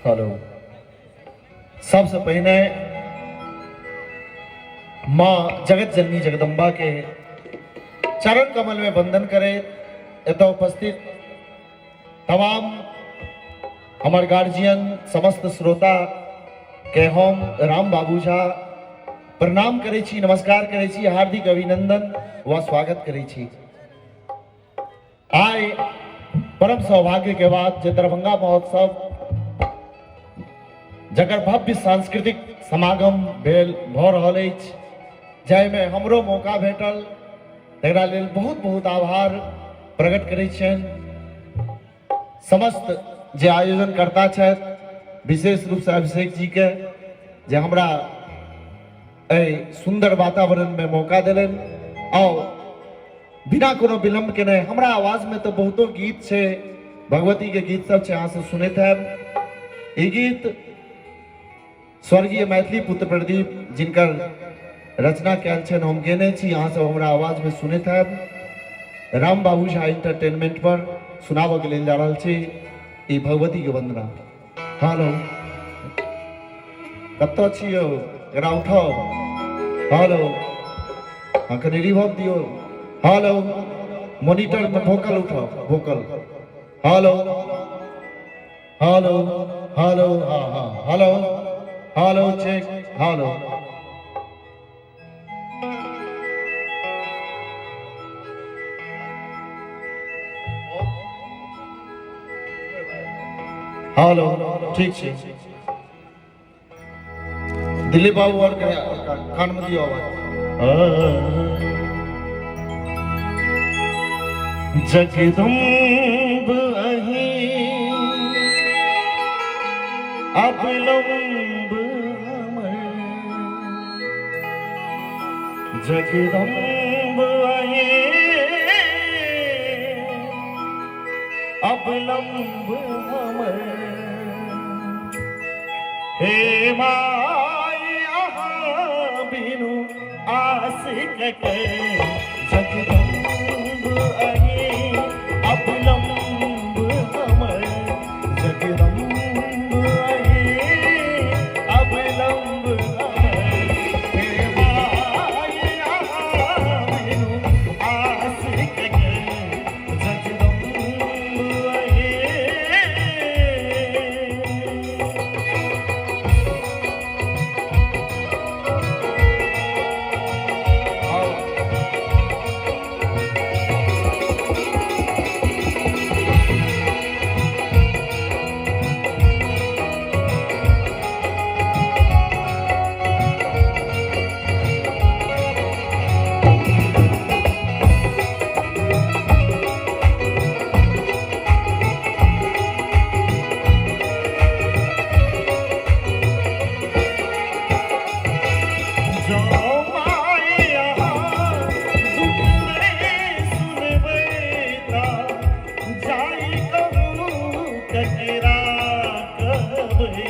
Hello. सबसे पहले माँ जगत जननी जगदम्बा के चरण कमल में वंदन करे। एत उपस्थित तमाम हमार गार्जियन समस्त श्रोता के हम राम बाबू झा प्रणाम करे छी, नमस्कार करे छी, हार्दिक अभिनंदन व स्वागत करे छी। आय परम सौभाग्य के बाद जे दरभंगा महोत्सव जकर भव्य सांस्कृतिक समागम भेल भ रहल अछि, जाहिमे हमरो मौका भेटल, तकरा लेल बहुत बहुत आभार प्रकट करै छियनि। समस्त जे आयोजनकर्ता छथि, विशेष रूप से अभिषेक जी के जे हमरा एहि सुंदर वातावरण में मौका देलनि। और बिना कोनो विलंब के नहीं, हमरा आवाज में तो बहुतो गीत छै, भगवती के गीत सब छै, अहाँ सब सुनैत हैब। ई गीत स्वर्गीय मैथिली पुत्र प्रदीप जिनकर रचना कयल छनि, हम गेने छी, अहाँ सब हमरा आवाज में सुनैत हैब। राम बाबू झा एंटरटेनमेंट पर सुनाबऽ के लेल जा रहल छी ई भगवती के वंदना। हेलो, कतऽ छियौ, एकरा उठाउ। हेलो, कनि रिवर्ब दियौ। हेलो, मॉनिटर में वोकल उठाओ, वोकल। हेलो हेलो हेलो, हाँ हाँ, hello hello, check, hello. Hello, ठीक छै। दिलीप बाबू और कान में दियो आवाज। जगदम्ब अहीं अवलंब हमर, जगदम्ब अहीं अवलंब हमर। हे माय अहाँ बिनु आस ककर, जगदम्ब अहीं अवलंब हमर, जगदम्ब अहीं अवलंब हमर। हे माय अहाँ बिनु आस ककर, जगदम्ब अहीं। ककरा कहबै